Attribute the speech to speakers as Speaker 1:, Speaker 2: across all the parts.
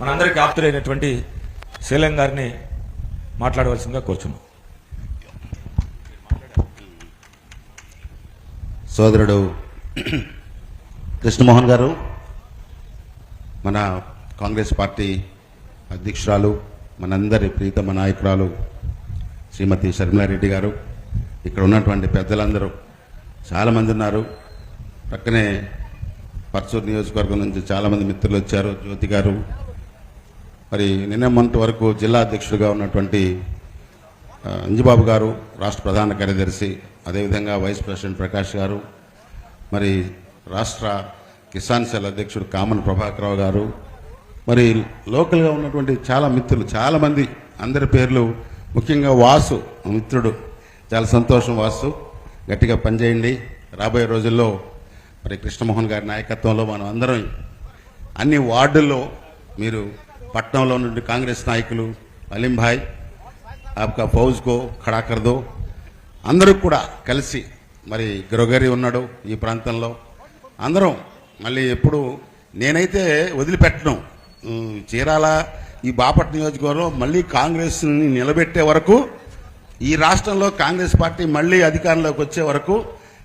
Speaker 1: మనందరికీ ఆప్తులైనటువంటి శీలం గారిని మాట్లాడవలసిందిగా కోరుచున్నాం.
Speaker 2: సోదరుడు కృష్ణమోహన్ గారు, మన కాంగ్రెస్ పార్టీ అధ్యక్షురాలు, మనందరి ప్రీతమ నాయకురాలు శ్రీమతి షర్మిలారెడ్డి గారు, ఇక్కడ ఉన్నటువంటి పెద్దలందరూ చాలామంది ఉన్నారు. పక్కనే పర్చూరు నియోజకవర్గం నుంచి చాలామంది మిత్రులు వచ్చారు. జ్యోతి గారు, మరి నిన్న మొన్నటి వరకు జిల్లా అధ్యక్షుడిగా ఉన్నటువంటి అంజిబాబు గారు, రాష్ట్ర ప్రధాన కార్యదర్శి, అదేవిధంగా వైస్ ప్రెసిడెంట్ ప్రకాష్ గారు, మరి రాష్ట్ర కిసాన్ సెల్ అధ్యక్షుడు కామన్ ప్రభాకరరావు గారు, మరి లోకల్గా ఉన్నటువంటి చాలా మిత్రులు చాలామంది, అందరి పేర్లు, ముఖ్యంగా వాసు మిత్రుడు, చాలా సంతోషం. వాసు, గట్టిగా పనిచేయండి. రాబోయే రోజుల్లో మరి కృష్ణమోహన్ గారి నాయకత్వంలో మనం అందరం అన్ని వార్డుల్లో, మీరు పట్నంలో నుండి కాంగ్రెస్ నాయకులు అలీం భాయ్ ఆప్కా ఫౌజ్కో ఖడా కర్ దో, అందరూ కూడా కలిసి, మరి గ్రొగరి ఉన్నాడు ఈ ప్రాంతంలో, అందరం మళ్ళీ ఎప్పుడు నేనైతే వదిలిపెట్టను. చీరాల ఈ బాపట్ల నియోజకవర్గంలో మళ్ళీ కాంగ్రెస్ని నిలబెట్టే వరకు, ఈ రాష్ట్రంలో కాంగ్రెస్ పార్టీ మళ్ళీ అధికారంలోకి వచ్చే వరకు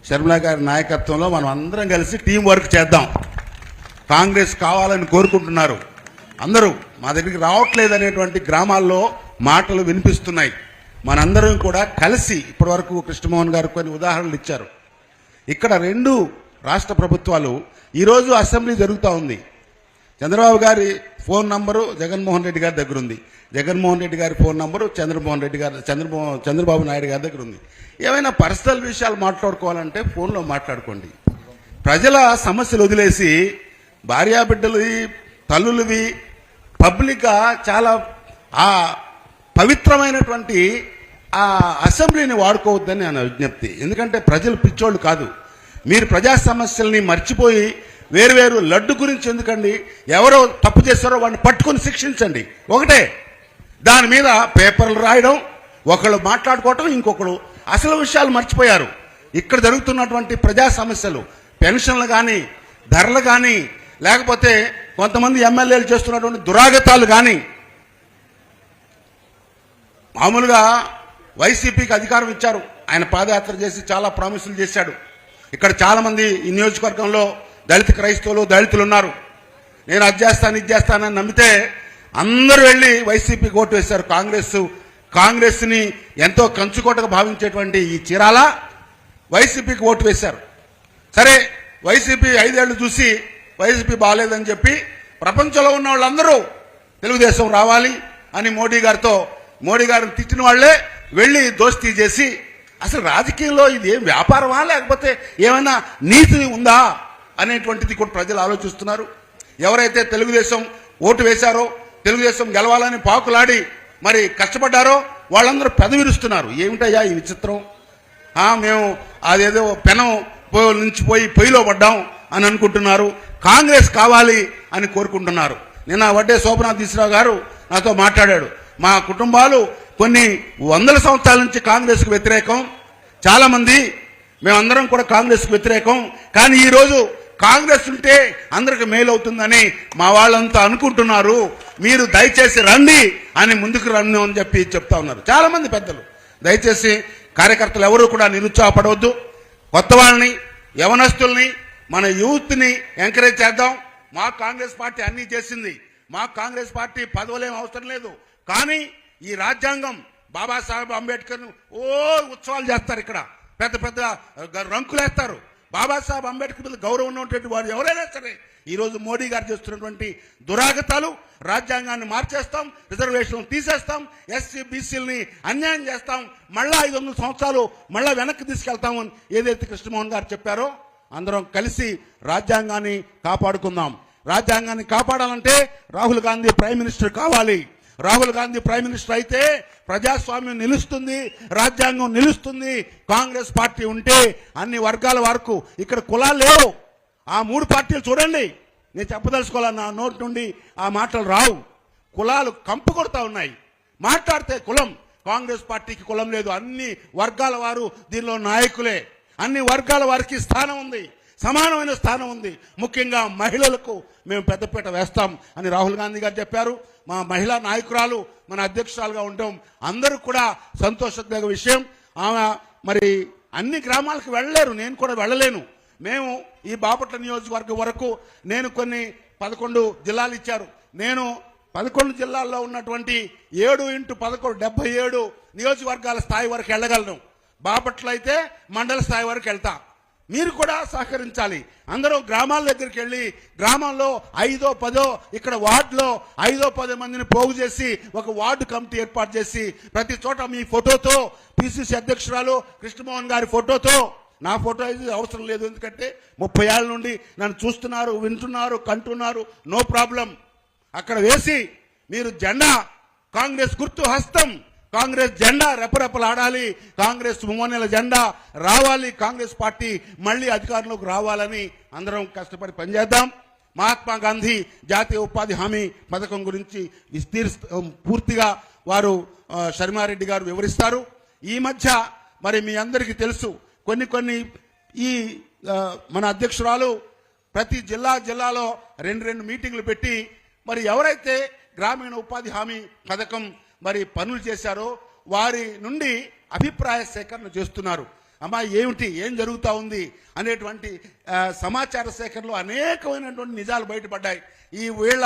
Speaker 2: షర్మిలా గారి నాయకత్వంలో మనం అందరం కలిసి టీం వర్క్ చేద్దాం. కాంగ్రెస్ కావాలని కోరుకుంటున్నారు అందరూ, మా దగ్గరికి రావట్లేదు అనేటువంటి గ్రామాల్లో మాటలు వినిపిస్తున్నాయి. మనందరం కూడా కలిసి, ఇప్పటి వరకు కృష్ణమోహన్ గారు కొన్ని ఉదాహరణలు ఇచ్చారు. ఇక్కడ రెండు రాష్ట్ర ప్రభుత్వాలు, ఈరోజు అసెంబ్లీ జరుగుతూ ఉంది. చంద్రబాబు గారి ఫోన్ నంబరు జగన్మోహన్ రెడ్డి గారి దగ్గర ఉంది, జగన్మోహన్ రెడ్డి గారి ఫోన్ నంబరు చంద్రబాబు నాయుడు గారి దగ్గర ఉంది. ఏమైనా పర్సనల్ విషయాలు మాట్లాడుకోవాలంటే ఫోన్లో మాట్లాడుకోండి. ప్రజల సమస్యలు వదిలేసి భార్యాబిడ్డలు తల్లులవి పబ్లిక్గా చాలా ఆ పవిత్రమైనటువంటి ఆ అసెంబ్లీని వాడుకోవద్దని నా విజ్ఞప్తి. ఎందుకంటే ప్రజలు పిచ్చోళ్ళు కాదు. మీరు ప్రజా సమస్యల్ని మర్చిపోయి వేరువేరు లడ్డు గురించి ఎందుకండి, ఎవరో తప్పు చేస్తారో వాడిని పట్టుకొని శిక్షించండి. ఒకటే, దాని మీద పేపర్లు రాయడం, ఒకళ్ళు మాట్లాడుకోవటం, ఇంకొకరు అసలు విషయాలు మర్చిపోయారు. ఇక్కడ జరుగుతున్నటువంటి ప్రజా సమస్యలు, పెన్షన్లు కానీ, ధరలు కానీ, లేకపోతే కొంతమంది ఎమ్మెల్యేలు చేస్తున్నటువంటి దురాగతాలు కానీ, మామూలుగా వైసీపీకి అధికారం ఇచ్చారు, ఆయన పాదయాత్ర చేసి చాలా ప్రామిసులు చేశాడు. ఇక్కడ చాలామంది ఈ నియోజకవర్గంలో దళిత క్రైస్తవులు, దళితులు ఉన్నారు. నేను అది చేస్తాను ఇది చేస్తానని నమ్మితే అందరూ వెళ్ళి వైసీపీకి ఓటు వేశారు. కాంగ్రెస్ని ఎంతో కంచుకోటగా భావించేటువంటి ఈ చీరాల వైసీపీకి ఓటు వేశారు. సరే, వైసీపీ 5 ఏళ్లు చూసి వైసీపీ బాగాలేదని చెప్పి ప్రపంచంలో ఉన్న వాళ్ళందరూ తెలుగుదేశం రావాలి అని మోడీ గారిని తిట్టిన వాళ్లే వెళ్ళి దోస్తీ చేసి, అసలు రాజకీయంలో ఇది ఏం వ్యాపారమా లేకపోతే ఏమైనా నీతి ఉందా అనేటువంటిది కూడా ప్రజలు ఆలోచిస్తున్నారు. ఎవరైతే తెలుగుదేశం ఓటు వేశారో, తెలుగుదేశం గెలవాలని పాకులాడి మరి కష్టపడ్డారో వాళ్ళందరూ పెదవిరుస్తున్నారు. ఏమిటయ్యా ఈ విచిత్రం, మేము అదేదో పెనం నుంచి పోయి పొయ్యిలో పడ్డాం అని అనుకుంటున్నారు. కాంగ్రెస్ కావాలి అని కోరుకుంటున్నారు. నిన్న వడ్డే శోభనాథీశ్వరరావు గారు నాతో మాట్లాడాడు. మా కుటుంబాలు కొన్ని 100 సంవత్సరాల నుంచి కాంగ్రెస్కు వ్యతిరేకం, చాలా మంది మేమందరం కూడా కాంగ్రెస్కు వ్యతిరేకం, కానీ ఈరోజు కాంగ్రెస్ ఉంటే అందరికి మేలు అవుతుందని మా వాళ్ళంతా అనుకుంటున్నారు. మీరు దయచేసి రండి అని ముందుకు రండి అని చెప్పి చెప్తా ఉన్నారు చాలా మంది పెద్దలు. దయచేసి కార్యకర్తలు ఎవరు కూడా నిరుత్సాహపడవద్దు. కొత్త వాళ్ళని, యవనస్తుల్ని, మన యూత్ని ఎంకరేజ్ చేద్దాం. మా కాంగ్రెస్ పార్టీ అన్నీ చేసింది. మా కాంగ్రెస్ పార్టీ పదవులేం అవసరం లేదు. కానీ ఈ రాజ్యాంగం, బాబాసాహెబ్ అంబేద్కర్ ఉత్సవాలు చేస్తారు, ఇక్కడ పెద్ద పెద్ద రంకులేస్తారు. బాబాసాహెబ్ అంబేద్కర్ మీద గౌరవం ఉన్నటువంటి వారు ఎవరైనా సరే ఈరోజు మోడీ గారు చేస్తున్నటువంటి దురాగతాలు, రాజ్యాంగాన్ని మార్చేస్తాం, రిజర్వేషన్లు తీసేస్తాం, ఎస్సీ బీసీలని అన్యాయం చేస్తాం, మళ్ళా 500 సంవత్సరాలు మళ్ళా వెనక్కి తీసుకెళ్తామని ఏదైతే కృష్ణమోహన్ గారు చెప్పారో, అందరం కలిసి రాజ్యాంగాన్ని కాపాడుకుందాం. రాజ్యాంగాన్ని కాపాడాలంటే రాహుల్ గాంధీ ప్రైమ్ మినిస్టర్ కావాలి. రాహుల్ గాంధీ ప్రైమ్ మినిస్టర్ అయితే ప్రజాస్వామ్యం నిలుస్తుంది, రాజ్యాంగం నిలుస్తుంది. కాంగ్రెస్ పార్టీ ఉంటే అన్ని వర్గాల వరకు, ఇక్కడ కులాలు లేవు. ఆ 3 పార్టీలు చూడండి, నేను చెప్పదలుచుకోవాలని నా నోటి నుండి ఆ మాటలు రావు. కులాలు కంపు కొడతా ఉన్నాయి. మాట్లాడితే కులం, కాంగ్రెస్ పార్టీకి కులం లేదు. అన్ని వర్గాల వారు దీనిలో నాయకులే. అన్ని వర్గాల వారికి స్థానం ఉంది.
Speaker 3: సమానమైన స్థానం ఉంది. ముఖ్యంగా మహిళలకు మేము పెద్దపీట వేస్తాం అని రాహుల్ గాంధీ గారు చెప్పారు. మా మహిళా నాయకురాలు మన అధ్యక్షురాలుగా ఉండటం అందరూ కూడా సంతోషదగ్గ విషయం. ఆమె మరి అన్ని గ్రామాలకు వెళ్ళలేరు, నేను కూడా వెళ్ళలేను. మేము ఈ బాపట్ల నియోజకవర్గం వరకు నేను కొన్ని 11 జిల్లాలు ఇచ్చారు. నేను 11 జిల్లాల్లో ఉన్నటువంటి 7x11 77 నియోజకవర్గాల స్థాయి వరకు వెళ్ళగలను. బాపట్ల అయితే మండల స్థాయి వరకు వెళ్తా. మీరు కూడా సహకరించాలి. అందరూ గ్రామాల దగ్గరికి వెళ్ళి గ్రామంలో 5 10 ఇక్కడ వార్డులో 5 10 మందిని పోగు చేసి ఒక వార్డు కమిటీ ఏర్పాటు చేసి ప్రతి చోట మీ ఫోటోతో, పిసిసి అధ్యక్షురాలు కృష్ణమోహన్ గారి ఫోటోతో, నా ఫోటో అయితే అవసరం లేదు, ఎందుకంటే 30 ఏళ్ళ నుండి నన్ను చూస్తున్నారు, వింటున్నారు, కంటున్నారు, నో ప్రాబ్లం. అక్కడ వేసి మీరు జెండా, కాంగ్రెస్ గుర్తు హస్తం, కాంగ్రెస్ జెండా రెపరెపలాడాలి, కాంగ్రెస్ మూవనెల జెండా రావాలి, కాంగ్రెస్ పార్టీ మళ్ళీ అధికారంలోకి రావాలని అందరం కష్టపడి పనిచేద్దాం. మహాత్మా గాంధీ జాతీయ ఉపాధి హామీ పథకం గురించి పూర్తిగా వారు శర్మారెడ్డి గారు వివరిస్తారు. ఈ మధ్య మరి మీ అందరికీ తెలుసు, కొన్ని ఈ మన అధ్యక్షురాలు ప్రతి జిల్లాలో 2 మీటింగ్లు పెట్టి మరి ఎవరైతే గ్రామీణ ఉపాధి హామీ పథకం మరి పనులు చేశారో వారి నుండి అభిప్రాయ సేకరణ చేస్తున్నారు. అమ్మా ఏం జరుగుతూ ఉంది అనేటువంటి సమాచార సేకరణలో అనేకమైనటువంటి నిజాలు బయటపడ్డాయి. ఈ వేళ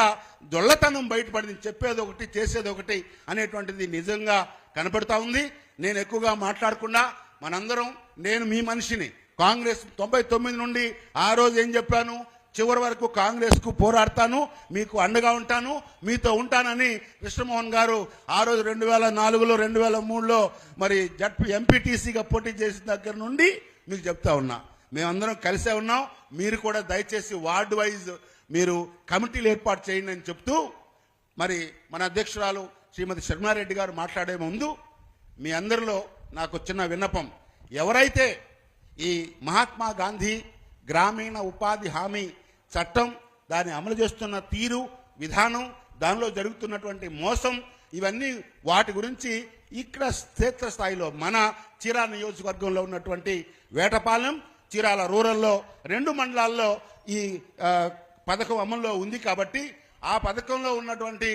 Speaker 3: దొల్లతనం బయటపడింది. చెప్పేది ఒకటి, చేసేది ఒకటి అనేటువంటిది నిజంగా కనపడతా ఉంది. నేను ఎక్కువగా మాట్లాడకుండా మనందరం, నేను మీ మనిషిని, కాంగ్రెస్ 99 నుండి ఆ రోజు ఏం చెప్పాను, చివరి వరకు కాంగ్రెస్ కు పోరాడతాను, మీకు అండగా ఉంటాను, మీతో ఉంటానని కృష్ణమోహన్ గారు ఆ రోజు 2004లో 2003లో మరి ఎంపీటీసీగా పోటీ చేసిన దగ్గర నుండి మీకు చెప్తా ఉన్నా. మేమందరం కలిసే ఉన్నాం. మీరు కూడా దయచేసి వార్డు వైజ్ మీరు కమిటీలు ఏర్పాటు చేయండి అని చెప్తూ మరి మన అధ్యక్షురాలు శ్రీమతి శర్మారెడ్డి గారు మాట్లాడే ముందు మీ అందరిలో నాకు చిన్న విన్నపం. ఎవరైతే ఈ మహాత్మా గాంధీ గ్రామీణ ఉపాధి హామీ చట్టం దాన్ని అమలు చేస్తున్న తీరు, విధానం, దానిలో జరుగుతున్నటువంటి మోసం, ఇవన్నీ వాటి గురించి ఇక్కడ క్షేత్రస్థాయిలో మన చీరాల నియోజకవర్గంలో ఉన్నటువంటి వేటపాలెం, చీరాల రూరల్లో 2 మండలాల్లో ఈ పథకం అమల్లో ఉంది కాబట్టి ఆ పథకంలో ఉన్నటువంటి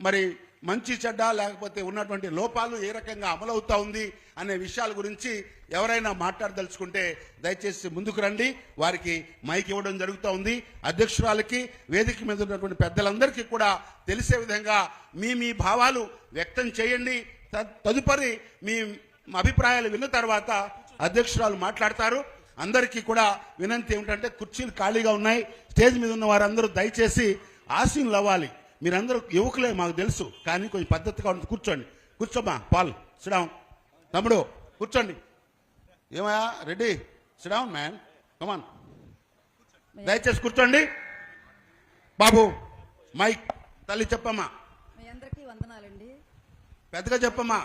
Speaker 3: మరి మంచి చెడ్డ లేకపోతే ఉన్నటువంటి లోపాలు ఏ రకంగా అమలవుతా ఉంది అనే విషయాల గురించి ఎవరైనా మాట్లాడదలుచుకుంటే దయచేసి ముందుకు రండి. వారికి మైక్ ఇవ్వడం జరుగుతూ ఉంది. అధ్యక్షురాలకి, వేదిక మీద ఉన్నటువంటి పెద్దలందరికీ కూడా తెలిసే విధంగా మీ భావాలు వ్యక్తం చేయండి. తదుపరి మీ అభిప్రాయాలు విన్న తర్వాత అధ్యక్షురాలు మాట్లాడతారు. అందరికీ కూడా వినంతి ఏమిటంటే కుర్చీలు ఖాళీగా ఉన్నాయి. స్టేజ్ మీద ఉన్న వారందరూ దయచేసి ఆసీనులు అవ్వాలి. మీరందరూ యువకులే మాకు తెలుసు, కానీ కొంచెం పద్ధతిగా ఉంటుంది. కూర్చోమ్మా పాల్, సిడౌన్. తమ్ముడు కూర్చోండి. ఏమయ్యా రెడ్డి, సిడౌన్ మ్యాన్, కమాన్. దయచేసి కూర్చోండి. బాబు మైక్ తల్లి చెప్పమ్మా,
Speaker 4: మీ అందరికీ వందనాలండి.
Speaker 3: పెద్దగా చెప్పమ్మా.